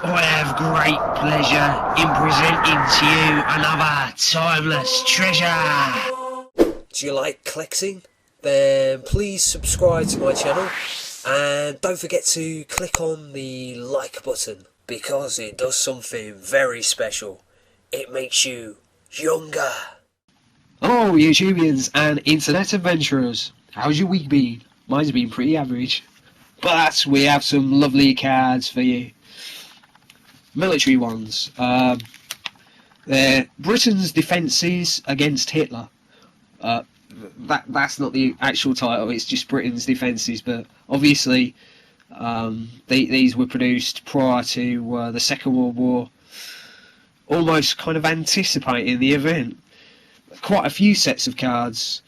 I have great pleasure in presenting to you another timeless treasure. Do you like collecting? Then please subscribe to my channel and don't forget to click on the like button because it does something very special. It makes you younger. Hello YouTubians and internet adventurers, how's your week been? Mine's been pretty average, but we have some lovely cards for you. Military ones. They're Britain's defences against Hitler. That's not the actual title, it's just Britain's defences, but obviously these were produced prior to the Second World War, almost kind of anticipating the event. Quite a few sets of cards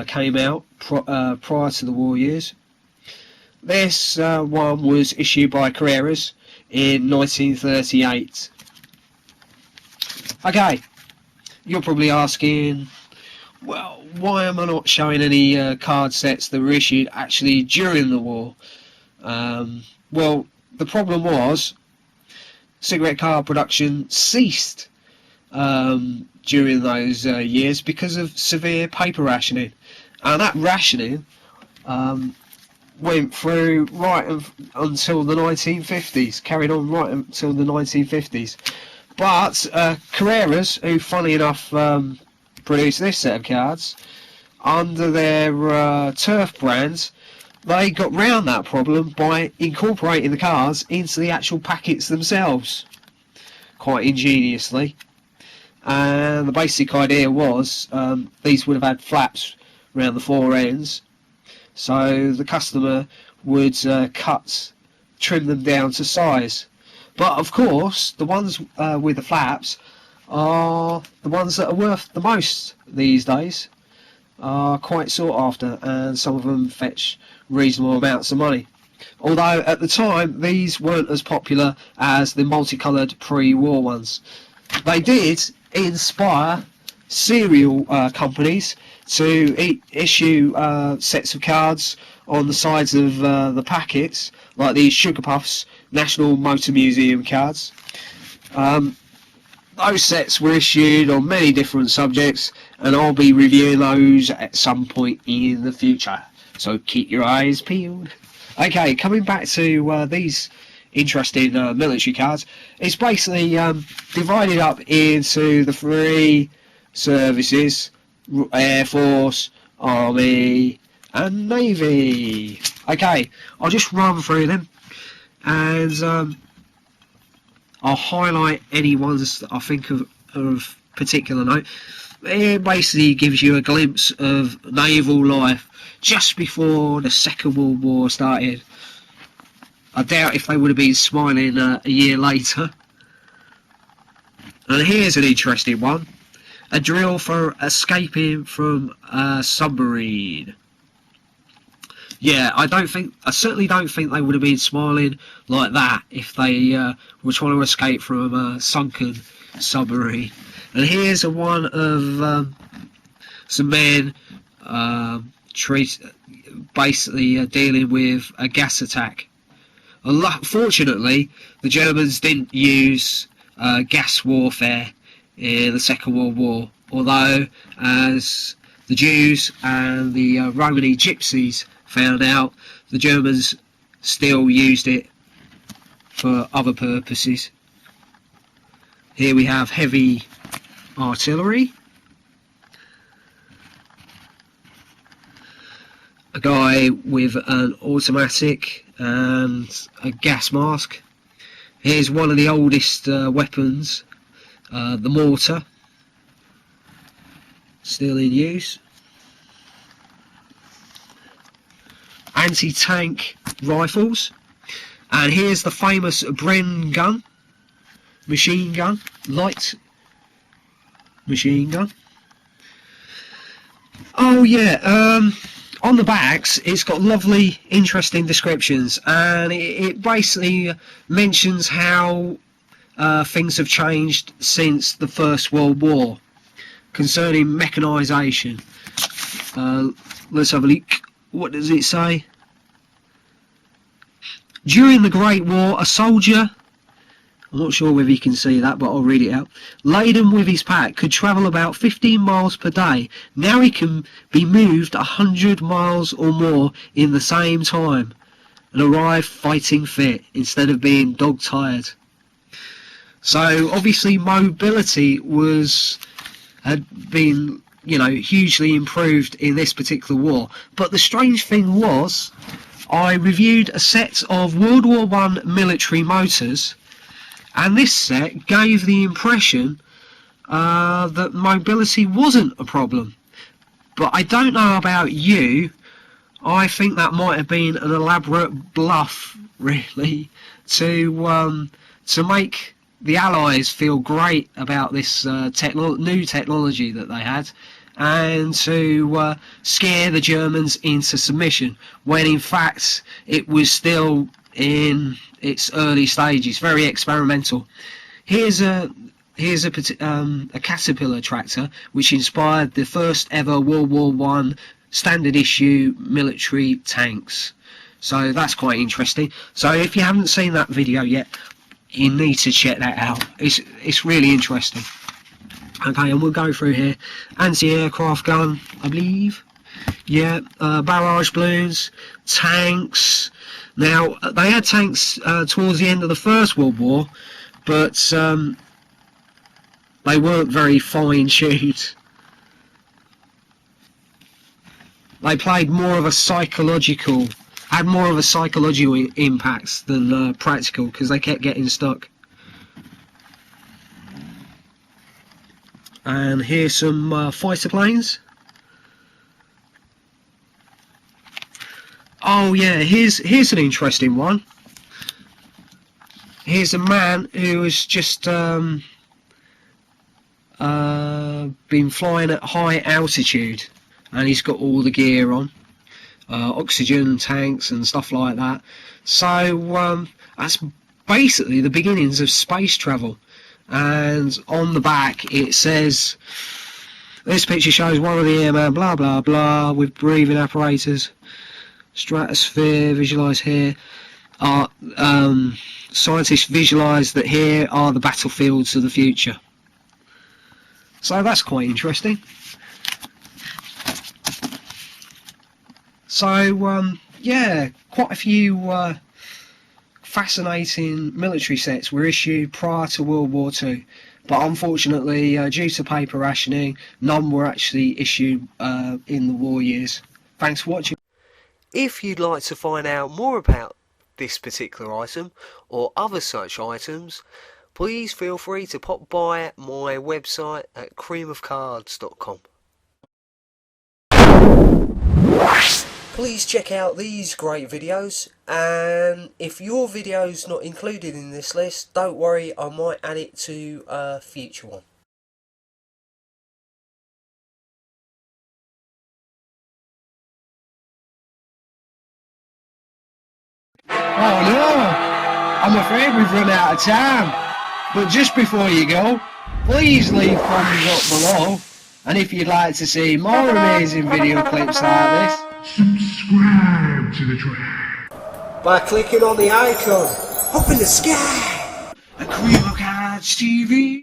came out prior to the war years. This one was issued by Carreras in 1938. Okay, you're probably asking, well, why am I not showing any card sets that were issued actually during the war? Well, the problem was cigarette card production ceased during those years because of severe paper rationing, and that rationing went through right until the 1950s, carried on right until the 1950s. But Carreras, who funny enough produced this set of cards, under their turf brand, they got round that problem by incorporating the cards into the actual packets themselves, quite ingeniously. And the basic idea was these would have had flaps around the four ends, so the customer would trim them down to size. But of course, the ones with the flaps are the ones that are worth the most these days, are quite sought after, and some of them fetch reasonable amounts of money. Although at the time these weren't as popular as the multicoloured pre-war ones. They did inspire cereal companies to issue sets of cards on the sides of the packets, like these Sugar Puffs National Motor Museum cards. Those sets were issued on many different subjects, and I'll be reviewing those at some point in the future, so keep your eyes peeled. Okay, coming back to these interesting military cards, it's basically divided up into the three services: Air Force, Army and Navy. Okay, I'll just run through them and I'll highlight any ones that I think of particular note. It basically gives you a glimpse of naval life just before the Second World War started. I doubt if they would have been smiling a year later. And here's an interesting one: a drill for escaping from a submarine. Yeah, I certainly don't think they would have been smiling like that if they were trying to escape from a sunken submarine. And here's a one of some men basically dealing with a gas attack. Fortunately, the Germans didn't use gas warfare in the Second World War, although, as the Jews and the Romani gypsies found out, the Germans still used it for other purposes. Here we have heavy artillery, a guy with an automatic and a gas mask. Here's one of the oldest weapons, the Mortar, still in use. Anti-tank rifles, and here's the famous Bren gun, machine gun, light machine gun. Oh yeah, on the backs it's got lovely interesting descriptions, and it basically mentions how things have changed since the First World War concerning mechanisation. Let's have a look. What does it say? During the Great War, a soldier I'm not sure whether you can see that, but I'll read it out. Laden with his pack, could travel about 15 miles per day. Now he can be moved 100 miles or more in the same time and arrive fighting fit instead of being dog tired. So obviously mobility had been, you know, hugely improved in this particular war. But the strange thing was, I reviewed a set of World War I military motors, and this set gave the impression that mobility wasn't a problem. But I don't know about you, I think that might have been an elaborate bluff, really, to make the Allies feel great about this new technology that they had, and to scare the Germans into submission, when in fact it was still in its early stages, very experimental. Here's a Caterpillar tractor which inspired the first ever World War I standard issue military tanks. So that's quite interesting. So if you haven't seen that video yet, you need to check that out. It's really interesting. Okay, and we'll go through here. Anti-aircraft gun, I believe. Yeah, barrage balloons, tanks. Now, they had tanks towards the end of the First World War, but they weren't very fine-tuned. They played more of a psychological, had more of a psychological impact than practical, because they kept getting stuck. And here's some fighter planes. Oh yeah, here's an interesting one. Here's a man who has just been flying at high altitude, and he's got all the gear on, oxygen tanks and stuff like that. So that's basically the beginnings of space travel. And on the back it says, this picture shows one of the airmen, blah blah blah, with breathing apparatus, stratosphere visualised here. Scientists visualise that here are the battlefields of the future. So that's quite interesting. So yeah, quite a few fascinating military sets were issued prior to World War II, but unfortunately due to paper rationing, none were actually issued in the war years. Thanks for watching. If you'd like to find out more about this particular item or other such items, please feel free to pop by my website at creamofcards.com. Please check out these great videos, and if your video's not included in this list, don't worry, I might add it to a future one. Oh no, I'm afraid we've run out of time. But just before you go, please leave comments up below, and if you'd like to see more amazing video clips like this, subscribe to the channel by clicking on the icon up in the sky. a Cream of Cards TV.